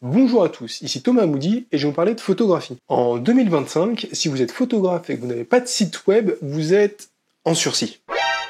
Bonjour à tous, ici Thomas Moody et je vais vous parler de photographie. En 2025, si vous êtes photographe et que vous n'avez pas de site web, vous êtes en sursis.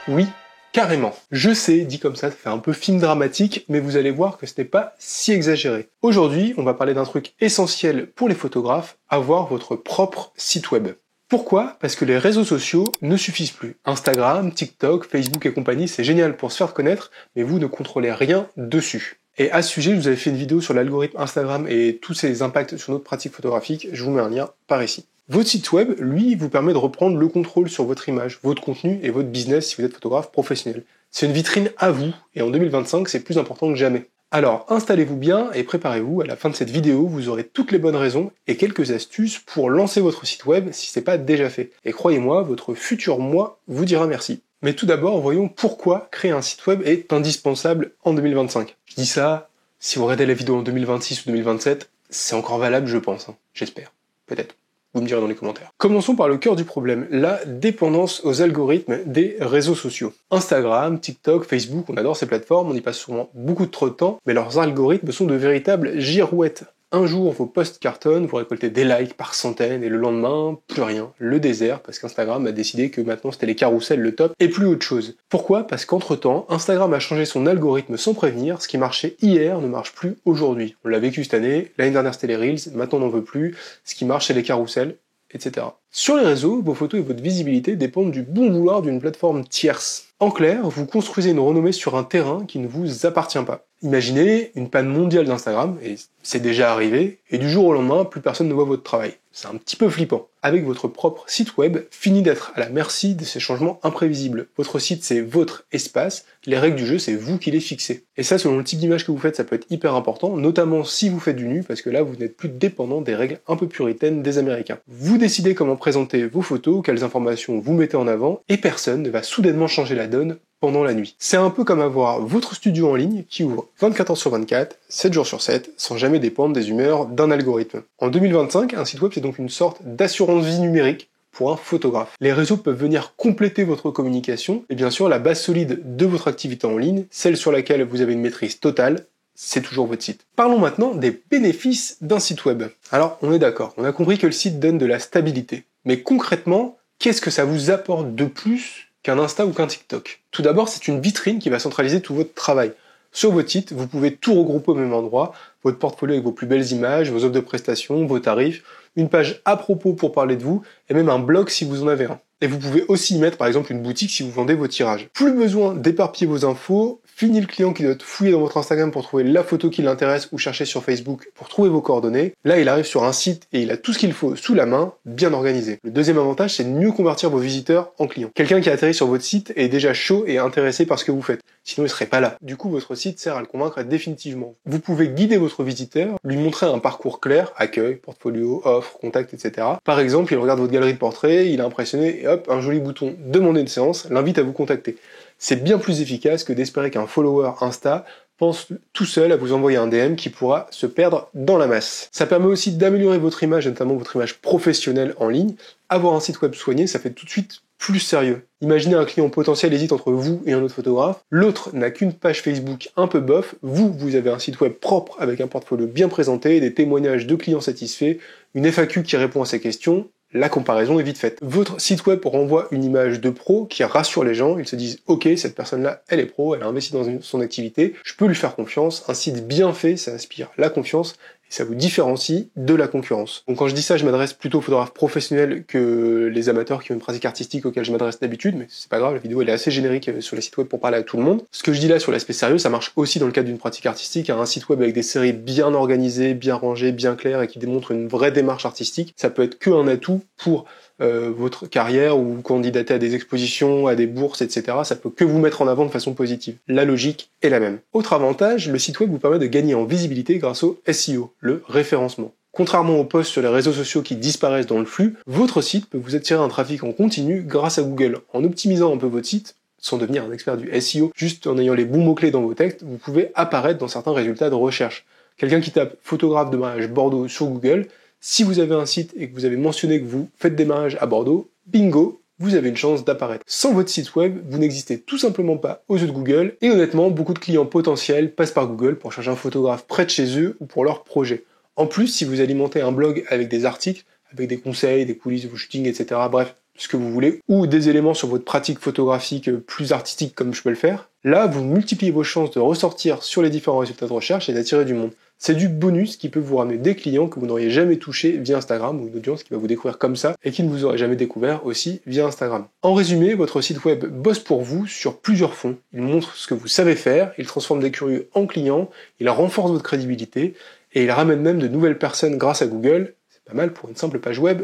Oui, carrément. Je sais, dit comme ça fait un peu film dramatique, mais vous allez voir que ce n'est pas si exagéré. Aujourd'hui, on va parler d'un truc essentiel pour les photographes, avoir votre propre site web. Pourquoi ? Parce que les réseaux sociaux ne suffisent plus. Instagram, TikTok, Facebook et compagnie, c'est génial pour se faire connaître, mais vous ne contrôlez rien dessus. Et à ce sujet, je vous avais fait une vidéo sur l'algorithme Instagram et tous ses impacts sur notre pratique photographique, je vous mets un lien par ici. Votre site web, lui, vous permet de reprendre le contrôle sur votre image, votre contenu et votre business si vous êtes photographe professionnel. C'est une vitrine à vous, et en 2025, c'est plus important que jamais. Alors, installez-vous bien et préparez-vous, à la fin de cette vidéo, vous aurez toutes les bonnes raisons et quelques astuces pour lancer votre site web si ce n'est pas déjà fait. Et croyez-moi, votre futur moi vous dira merci. Mais tout d'abord, voyons pourquoi créer un site web est indispensable en 2025. Je dis ça, si vous regardez la vidéo en 2026 ou 2027, c'est encore valable, je pense. J'espère. Peut-être. Vous me direz dans les commentaires. Commençons par le cœur du problème, la dépendance aux algorithmes des réseaux sociaux. Instagram, TikTok, Facebook, on adore ces plateformes, on y passe souvent beaucoup trop de temps, mais leurs algorithmes sont de véritables girouettes. Un jour, vos posts cartonnent, vous récoltez des likes par centaines, et le lendemain, plus rien. Le désert, parce qu'Instagram a décidé que maintenant c'était les carousels le top, et plus autre chose. Pourquoi ? Parce qu'entre-temps, Instagram a changé son algorithme sans prévenir, ce qui marchait hier ne marche plus aujourd'hui. On l'a vécu cette année, l'année dernière c'était les Reels, maintenant on n'en veut plus, ce qui marche c'est les carousels, etc. Sur les réseaux, vos photos et votre visibilité dépendent du bon vouloir d'une plateforme tierce. En clair, vous construisez une renommée sur un terrain qui ne vous appartient pas. Imaginez une panne mondiale d'Instagram, et c'est déjà arrivé, et du jour au lendemain, plus personne ne voit votre travail. C'est un petit peu flippant. Avec votre propre site web, fini d'être à la merci de ces changements imprévisibles. Votre site, c'est votre espace, les règles du jeu, c'est vous qui les fixez. Et ça, selon le type d'image que vous faites, ça peut être hyper important, notamment si vous faites du nu, parce que là, vous n'êtes plus dépendant des règles un peu puritaines des Américains. Vous décidez comment présenter vos photos, quelles informations vous mettez en avant, et personne ne va soudainement changer la donne pendant la nuit. C'est un peu comme avoir votre studio en ligne qui ouvre 24 heures sur 24, 7 jours sur 7, sans jamais dépendre des humeurs d'un algorithme. En 2025, un site web c'est donc une sorte d'assurance vie numérique pour un photographe. Les réseaux peuvent venir compléter votre communication, et bien sûr la base solide de votre activité en ligne, celle sur laquelle vous avez une maîtrise totale, c'est toujours votre site. Parlons maintenant des bénéfices d'un site web. Alors, on est d'accord, on a compris que le site donne de la stabilité. Mais concrètement, qu'est-ce que ça vous apporte de plus qu'un Insta ou qu'un TikTok? Tout d'abord, c'est une vitrine qui va centraliser tout votre travail. Sur votre site, vous pouvez tout regrouper au même endroit, votre portfolio avec vos plus belles images, vos offres de prestations, vos tarifs, une page à propos pour parler de vous, et même un blog si vous en avez un. Et vous pouvez aussi y mettre par exemple une boutique si vous vendez vos tirages. Plus besoin d'éparpiller vos infos, fini le client qui doit fouiller dans votre Instagram pour trouver la photo qui l'intéresse ou chercher sur Facebook pour trouver vos coordonnées. Là, il arrive sur un site et il a tout ce qu'il faut sous la main, bien organisé. Le deuxième avantage, c'est de mieux convertir vos visiteurs en clients. Quelqu'un qui a atterri sur votre site est déjà chaud et intéressé par ce que vous faites. Sinon, il serait pas là. Du coup, votre site sert à le convaincre définitivement. Vous pouvez guider votre visiteur, lui montrer un parcours clair, accueil, portfolio, offre, contact, etc. Par exemple, il regarde votre galerie de portraits, il est impressionné et hop, un joli bouton « Demander une séance » l'invite à vous contacter. C'est bien plus efficace que d'espérer qu'un follower Insta pense tout seul à vous envoyer un DM qui pourra se perdre dans la masse. Ça permet aussi d'améliorer votre image, notamment votre image professionnelle en ligne. Avoir un site web soigné, ça fait tout de suite plus sérieux. Imaginez un client potentiel hésite entre vous et un autre photographe, l'autre n'a qu'une page Facebook un peu bof, vous avez un site web propre avec un portfolio bien présenté, des témoignages de clients satisfaits, une FAQ qui répond à ses questions, la comparaison est vite faite. Votre site web renvoie une image de pro qui rassure les gens, ils se disent « Ok, cette personne-là, elle est pro, elle a investi dans son activité, je peux lui faire confiance, un site bien fait, ça inspire la confiance, et ça vous différencie de la concurrence. » Donc quand je dis ça, je m'adresse plutôt aux photographes professionnels que les amateurs qui ont une pratique artistique auxquels je m'adresse d'habitude, mais c'est pas grave, la vidéo elle est assez générique sur les sites web pour parler à tout le monde. Ce que je dis là sur l'aspect sérieux, ça marche aussi dans le cadre d'une pratique artistique, un site web avec des séries bien organisées, bien rangées, bien claires et qui démontrent une vraie démarche artistique, ça peut être qu'un atout pour votre carrière ou candidater à des expositions, à des bourses, etc. Ça peut que vous mettre en avant de façon positive. La logique est la même. Autre avantage, le site web vous permet de gagner en visibilité grâce au SEO, le référencement. Contrairement aux posts sur les réseaux sociaux qui disparaissent dans le flux, votre site peut vous attirer un trafic en continu grâce à Google. En optimisant un peu votre site, sans devenir un expert du SEO, juste en ayant les bons mots-clés dans vos textes, vous pouvez apparaître dans certains résultats de recherche. Quelqu'un qui tape photographe de mariage Bordeaux sur Google, si vous avez un site et que vous avez mentionné que vous faites des mariages à Bordeaux, bingo, vous avez une chance d'apparaître. Sans votre site web, vous n'existez tout simplement pas aux yeux de Google, et honnêtement, beaucoup de clients potentiels passent par Google pour chercher un photographe près de chez eux ou pour leur projet. En plus, si vous alimentez un blog avec des articles, avec des conseils, des coulisses de vos shootings, etc., bref, ce que vous voulez, ou des éléments sur votre pratique photographique plus artistique comme je peux le faire, là, vous multipliez vos chances de ressortir sur les différents résultats de recherche et d'attirer du monde. C'est du bonus qui peut vous ramener des clients que vous n'auriez jamais touchés via Instagram, ou une audience qui va vous découvrir comme ça et qui ne vous aurait jamais découvert aussi via Instagram. En résumé, votre site web bosse pour vous sur plusieurs fronts. Il montre ce que vous savez faire, il transforme des curieux en clients, il renforce votre crédibilité et il ramène même de nouvelles personnes grâce à Google. C'est pas mal pour une simple page web,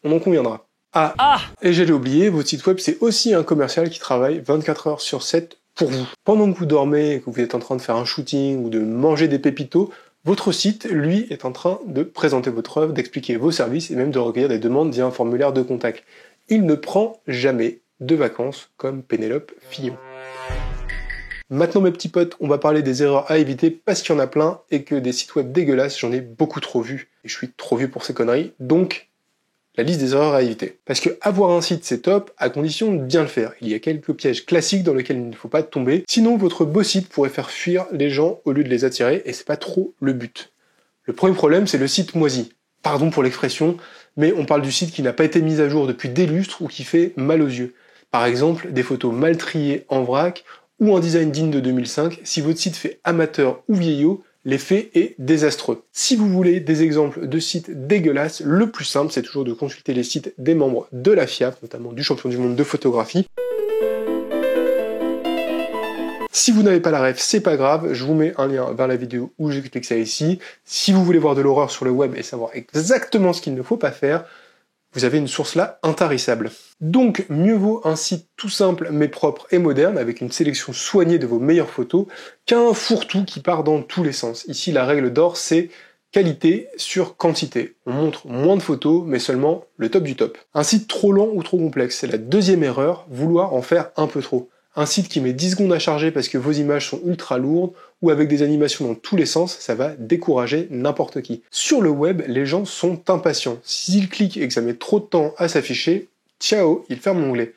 on en conviendra. Et j'allais oublier, votre site web c'est aussi un commercial qui travaille 24 heures sur 7 pour vous. Pendant que vous dormez et que vous êtes en train de faire un shooting ou de manger des pépitos, votre site, lui, est en train de présenter votre œuvre, d'expliquer vos services et même de recueillir des demandes via un formulaire de contact. Il ne prend jamais de vacances comme Pénélope Fillon. Maintenant mes petits potes, on va parler des erreurs à éviter parce qu'il y en a plein et que des sites web dégueulasses, j'en ai beaucoup trop vu. Et je suis trop vieux pour ces conneries, donc la liste des erreurs à éviter. Parce que avoir un site c'est top, à condition de bien le faire. Il y a quelques pièges classiques dans lesquels il ne faut pas tomber, sinon votre beau site pourrait faire fuir les gens au lieu de les attirer, et c'est pas trop le but. Le premier problème c'est le site moisi. Pardon pour l'expression, mais on parle du site qui n'a pas été mis à jour depuis des lustres ou qui fait mal aux yeux. Par exemple, des photos mal triées en vrac, ou un design digne de 2005, si votre site fait amateur ou vieillot, l'effet est désastreux. Si vous voulez des exemples de sites dégueulasses, le plus simple, c'est toujours de consulter les sites des membres de la FIAP, notamment du champion du monde de photographie. Si vous n'avez pas la ref, c'est pas grave, je vous mets un lien vers la vidéo où j'explique ça ici. Si vous voulez voir de l'horreur sur le web et savoir exactement ce qu'il ne faut pas faire, vous avez une source là intarissable. Donc, mieux vaut un site tout simple mais propre et moderne, avec une sélection soignée de vos meilleures photos, qu'un fourre-tout qui part dans tous les sens. Ici, la règle d'or, c'est qualité sur quantité. On montre moins de photos, mais seulement le top du top. Un site trop lent ou trop complexe, c'est la deuxième erreur, vouloir en faire un peu trop. Un site qui met 10 secondes à charger parce que vos images sont ultra lourdes, ou avec des animations dans tous les sens, ça va décourager n'importe qui. Sur le web, les gens sont impatients. S'ils cliquent et que ça met trop de temps à s'afficher, ciao, ils ferment l'onglet.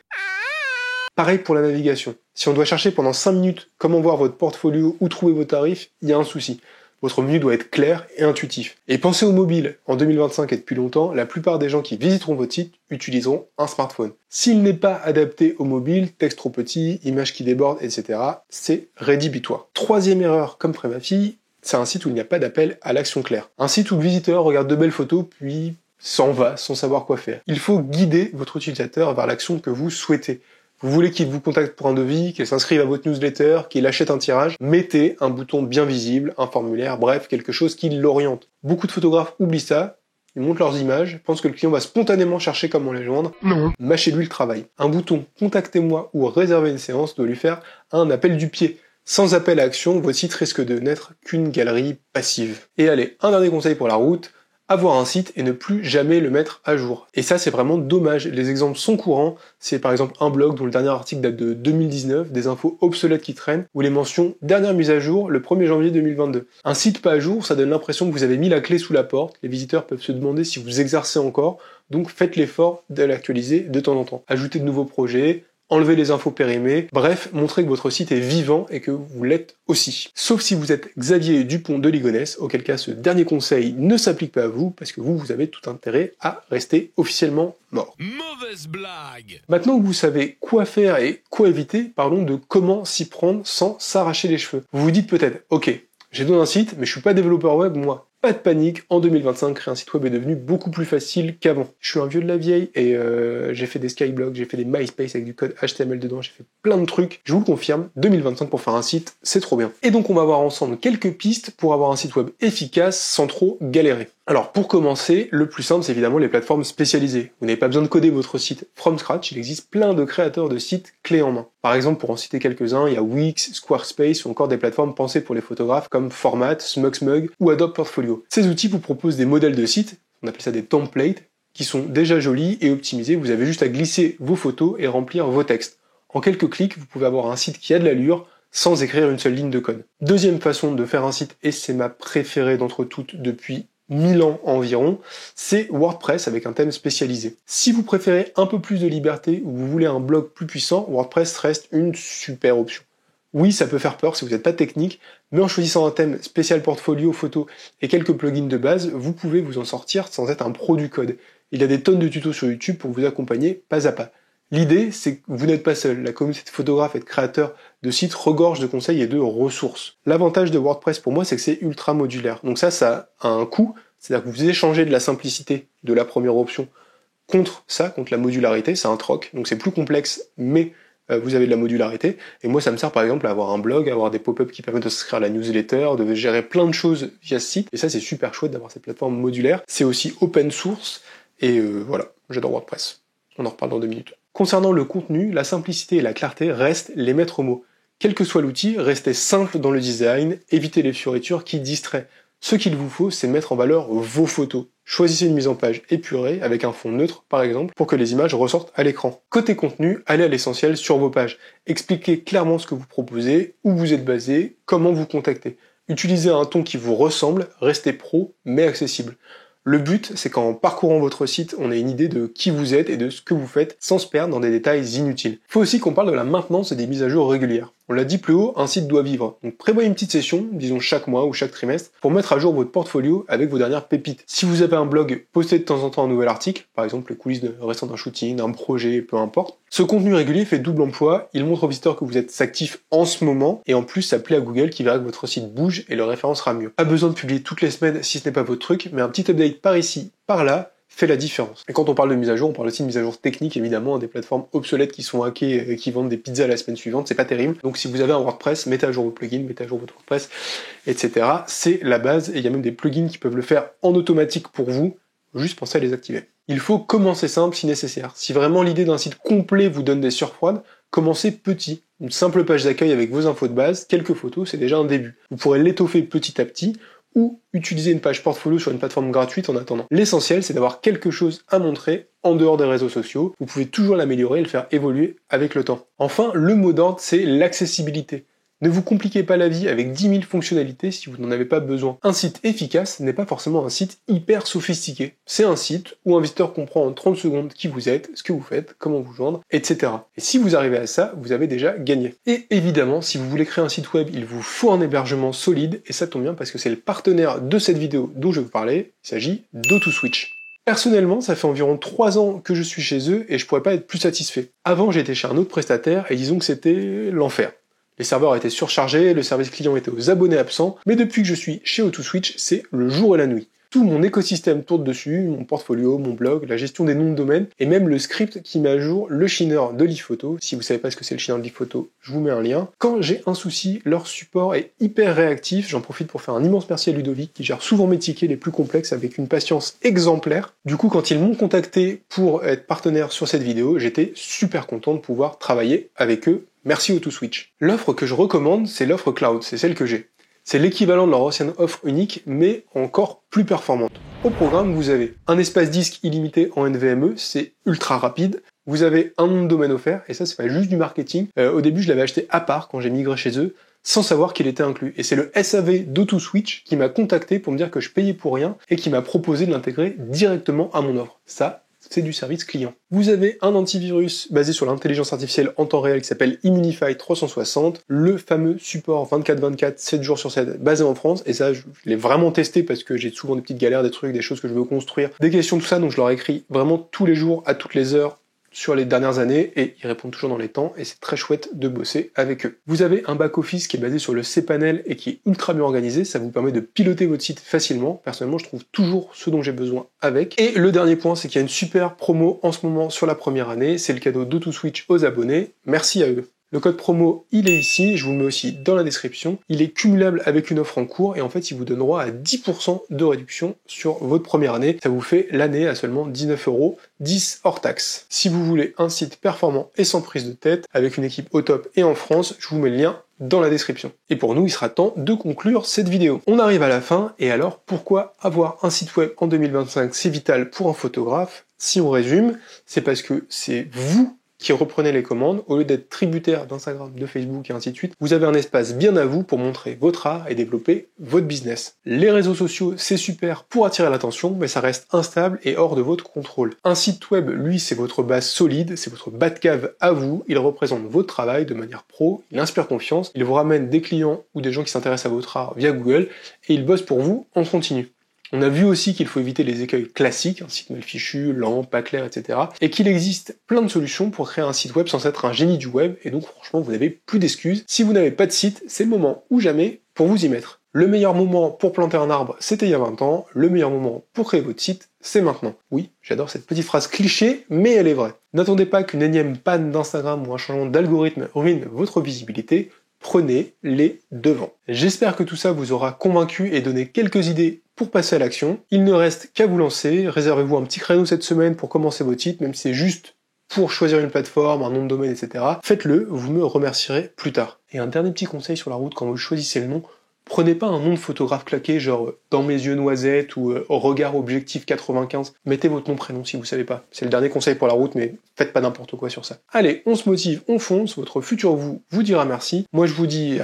Pareil pour la navigation. Si on doit chercher pendant 5 minutes comment voir votre portfolio ou trouver vos tarifs, il y a un souci. Votre menu doit être clair et intuitif. Et pensez au mobile. En 2025 et depuis longtemps, la plupart des gens qui visiteront votre site utiliseront un smartphone. S'il n'est pas adapté au mobile, texte trop petit, images qui débordent, etc., c'est rédhibitoire. Troisième erreur, comme ferait ma fille, c'est un site où il n'y a pas d'appel à l'action claire. Un site où le visiteur regarde de belles photos, puis s'en va sans savoir quoi faire. Il faut guider votre utilisateur vers l'action que vous souhaitez. Vous voulez qu'il vous contacte pour un devis, qu'il s'inscrive à votre newsletter, qu'il achète un tirage, mettez un bouton bien visible, un formulaire, bref, quelque chose qui l'oriente. Beaucoup de photographes oublient ça, ils montrent leurs images, pensent que le client va spontanément chercher comment les joindre. Non. Mâchez-lui le travail. Un bouton « Contactez-moi » ou « Réservez une séance » doit lui faire un appel du pied. Sans appel à action, votre site risque de n'être qu'une galerie passive. Et allez, un dernier conseil pour la route, avoir un site et ne plus jamais le mettre à jour. Et ça, c'est vraiment dommage. Les exemples sont courants. C'est par exemple un blog dont le dernier article date de 2019, des infos obsolètes qui traînent, ou les mentions « Dernière mise à jour, le 1er janvier 2022 ». Un site pas à jour, ça donne l'impression que vous avez mis la clé sous la porte. Les visiteurs peuvent se demander si vous exercez encore, donc faites l'effort de l'actualiser de temps en temps. Ajoutez de nouveaux projets, enlevez les infos périmées, bref, montrez que votre site est vivant et que vous l'êtes aussi. Sauf si vous êtes Xavier Dupont de Ligonnès, auquel cas ce dernier conseil ne s'applique pas à vous, parce que vous avez tout intérêt à rester officiellement mort. Mauvaise blague! Maintenant que vous savez quoi faire et quoi éviter, parlons de comment s'y prendre sans s'arracher les cheveux. Vous vous dites peut-être, ok, j'ai besoin d'un site, mais je suis pas développeur web, moi. Pas de panique, en 2025, créer un site web est devenu beaucoup plus facile qu'avant. Je suis un vieux de la vieille et j'ai fait des Skyblogs, j'ai fait des MySpace avec du code HTML dedans, j'ai fait plein de trucs. Je vous le confirme, 2025 pour faire un site, c'est trop bien. Et donc on va voir ensemble quelques pistes pour avoir un site web efficace sans trop galérer. Alors pour commencer, le plus simple c'est évidemment les plateformes spécialisées. Vous n'avez pas besoin de coder votre site from scratch, il existe plein de créateurs de sites clés en main. Par exemple, pour en citer quelques-uns, il y a Wix, Squarespace ou encore des plateformes pensées pour les photographes comme Format, SmugSmug ou Adobe Portfolio. Ces outils vous proposent des modèles de sites, on appelle ça des templates, qui sont déjà jolis et optimisés, vous avez juste à glisser vos photos et remplir vos textes. En quelques clics, vous pouvez avoir un site qui a de l'allure, sans écrire une seule ligne de code. Deuxième façon de faire un site, et c'est ma préférée d'entre toutes depuis 1000 ans environ, c'est WordPress avec un thème spécialisé. Si vous préférez un peu plus de liberté ou vous voulez un blog plus puissant, WordPress reste une super option. Oui, ça peut faire peur si vous n'êtes pas technique, mais en choisissant un thème spécial portfolio, photo et quelques plugins de base, vous pouvez vous en sortir sans être un pro du code. Il y a des tonnes de tutos sur YouTube pour vous accompagner pas à pas. L'idée, c'est que vous n'êtes pas seul. La communauté de photographes et de créateurs de sites regorge de conseils et de ressources. L'avantage de WordPress pour moi, c'est que c'est ultra modulaire. Donc ça a un coût, c'est-à-dire que vous échangez de la simplicité de la première option contre la modularité, c'est un troc. Donc c'est plus complexe, mais vous avez de la modularité. Et moi, ça me sert par exemple à avoir un blog, à avoir des pop-up qui permettent de s'inscrire à la newsletter, de gérer plein de choses via ce site. Et ça, c'est super chouette d'avoir cette plateforme modulaire. C'est aussi open source. Et voilà, j'adore WordPress. On en reparle dans 2 minutes. Concernant le contenu, la simplicité et la clarté restent les maîtres mots. Quel que soit l'outil, restez simple dans le design, évitez les fioritures qui distraient. Ce qu'il vous faut, c'est mettre en valeur vos photos. Choisissez une mise en page épurée, avec un fond neutre par exemple, pour que les images ressortent à l'écran. Côté contenu, allez à l'essentiel sur vos pages. Expliquez clairement ce que vous proposez, où vous êtes basé, comment vous contactez. Utilisez un ton qui vous ressemble, restez pro, mais accessible. Le but, c'est qu'en parcourant votre site, on ait une idée de qui vous êtes et de ce que vous faites, sans se perdre dans des détails inutiles. Il faut aussi qu'on parle de la maintenance et des mises à jour régulières. On l'a dit plus haut, un site doit vivre. Donc prévoyez une petite session, disons chaque mois ou chaque trimestre, pour mettre à jour votre portfolio avec vos dernières pépites. Si vous avez un blog, postez de temps en temps un nouvel article, par exemple les coulisses récentes d'un shooting, d'un projet, peu importe. Ce contenu régulier fait double emploi, il montre aux visiteurs que vous êtes actif en ce moment, et en plus ça plaît à Google qui verra que votre site bouge et le référencera mieux. Pas besoin de publier toutes les semaines si ce n'est pas votre truc, mais un petit update par ici, par là, fait la différence. Et quand on parle de mise à jour, on parle aussi de mise à jour technique, évidemment, des plateformes obsolètes qui sont hackées et qui vendent des pizzas la semaine suivante, c'est pas terrible. Donc si vous avez un WordPress, mettez à jour vos plugins, mettez à jour votre WordPress, etc. C'est la base, et il y a même des plugins qui peuvent le faire en automatique pour vous, juste pensez à les activer. Il faut commencer simple si nécessaire. Si vraiment l'idée d'un site complet vous donne des sueurs froides, commencez petit. Une simple page d'accueil avec vos infos de base, quelques photos, c'est déjà un début. Vous pourrez l'étoffer petit à petit, ou utiliser une page portfolio sur une plateforme gratuite en attendant. L'essentiel, c'est d'avoir quelque chose à montrer en dehors des réseaux sociaux. Vous pouvez toujours l'améliorer et le faire évoluer avec le temps. Enfin, le mot d'ordre, c'est l'accessibilité. Ne vous compliquez pas la vie avec 10 000 fonctionnalités si vous n'en avez pas besoin. Un site efficace n'est pas forcément un site hyper sophistiqué. C'est un site où un visiteur comprend en 30 secondes qui vous êtes, ce que vous faites, comment vous joindre, etc. Et si vous arrivez à ça, vous avez déjà gagné. Et évidemment, si vous voulez créer un site web, il vous faut un hébergement solide, et ça tombe bien parce que c'est le partenaire de cette vidéo dont je vais vous parler, il s'agit d'O2Switch. Personnellement, ça fait environ 3 ans que je suis chez eux et je pourrais pas être plus satisfait. Avant, j'étais chez un autre prestataire et disons que c'était l'enfer. Les serveurs étaient surchargés, le service client était aux abonnés absents, mais depuis que je suis chez O2Switch, c'est le jour et la nuit. Tout mon écosystème tourne dessus, mon portfolio, mon blog, la gestion des noms de domaine, et même le script qui met à jour le shiner de l'iPhoto. Si vous savez pas ce que c'est le shiner de l'iPhoto, je vous mets un lien. Quand j'ai un souci, leur support est hyper réactif. J'en profite pour faire un immense merci à Ludovic, qui gère souvent mes tickets les plus complexes avec une patience exemplaire. Du coup, quand ils m'ont contacté pour être partenaire sur cette vidéo, j'étais super content de pouvoir travailler avec eux. Merci O2Switch. L'offre que je recommande, c'est l'offre cloud, c'est celle que j'ai. C'est l'équivalent de leur ancienne offre unique, mais encore plus performante. Au programme, vous avez un espace disque illimité en NVMe, c'est ultra rapide. Vous avez un nom de domaine offert, et ça c'est pas juste du marketing. Au début, je l'avais acheté à part quand j'ai migré chez eux, sans savoir qu'il était inclus. Et c'est le SAV d'O2Switch qui m'a contacté pour me dire que je payais pour rien, et qui m'a proposé de l'intégrer directement à mon offre. Ça, c'est du service client. Vous avez un antivirus basé sur l'intelligence artificielle en temps réel qui s'appelle Immunify 360, le fameux support 24/24, 7 jours sur 7, basé en France, et ça, je l'ai vraiment testé parce que j'ai souvent des petites galères, des trucs, des choses que je veux construire, des questions, tout ça, donc je leur écris vraiment tous les jours, à toutes les heures, sur les dernières années, et ils répondent toujours dans les temps, et c'est très chouette de bosser avec eux. Vous avez un back-office qui est basé sur le cPanel et qui est ultra bien organisé, ça vous permet de piloter votre site facilement. Personnellement, je trouve toujours ce dont j'ai besoin avec. Et le dernier point, c'est qu'il y a une super promo en ce moment sur la première année, c'est le cadeau d'O2Switch aux abonnés, merci à eux. Le code promo, il est ici, je vous le mets aussi dans la description. Il est cumulable avec une offre en cours et en fait, il vous donne droit à 10% de réduction sur votre première année. Ça vous fait l'année à seulement 19 €, 10 hors taxe. Si vous voulez un site performant et sans prise de tête, avec une équipe au top et en France, je vous mets le lien dans la description. Et pour nous, il sera temps de conclure cette vidéo. On arrive à la fin, et alors pourquoi avoir un site web en 2025, c'est vital pour un photographe? Si on résume, c'est parce que c'est vous qui reprenez les commandes, au lieu d'être tributaire d'Instagram, de Facebook et ainsi de suite, vous avez un espace bien à vous pour montrer votre art et développer votre business. Les réseaux sociaux, c'est super pour attirer l'attention, mais ça reste instable et hors de votre contrôle. Un site web, lui, c'est votre base solide, c'est votre bas de cave à vous, il représente votre travail de manière pro, il inspire confiance, il vous ramène des clients ou des gens qui s'intéressent à votre art via Google, et il bosse pour vous en continu. On a vu aussi qu'il faut éviter les écueils classiques, un site mal fichu, lent, pas clair, etc. Et qu'il existe plein de solutions pour créer un site web sans être un génie du web, et donc franchement vous n'avez plus d'excuses. Si vous n'avez pas de site, c'est le moment ou jamais pour vous y mettre. Le meilleur moment pour planter un arbre, c'était il y a 20 ans, le meilleur moment pour créer votre site, c'est maintenant. Oui, j'adore cette petite phrase cliché, mais elle est vraie. N'attendez pas qu'une énième panne d'Instagram ou un changement d'algorithme ruine votre visibilité, prenez les devants. J'espère que tout ça vous aura convaincu et donné quelques idées pour passer à l'action. Il ne reste qu'à vous lancer, réservez-vous un petit créneau cette semaine pour commencer votre site, même si c'est juste pour choisir une plateforme, un nom de domaine, etc. Faites-le, vous me remercierez plus tard. Et un dernier petit conseil sur la route, quand vous choisissez le nom, prenez pas un nom de photographe claqué, genre Dans mes yeux noisette ou Regard objectif 95. Mettez votre nom prénom si vous savez pas. C'est le dernier conseil pour la route, mais faites pas n'importe quoi sur ça. Allez, on se motive, on fonce, votre futur vous dira merci. Moi je vous dis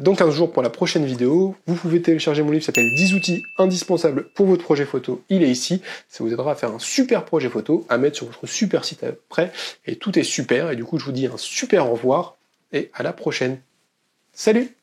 dans 15 jours pour la prochaine vidéo. Vous pouvez télécharger mon livre qui s'appelle 10 outils indispensables pour votre projet photo. Il est ici. Ça vous aidera à faire un super projet photo, à mettre sur votre super site après. Et tout est super. Et du coup je vous dis un super au revoir et à la prochaine. Salut!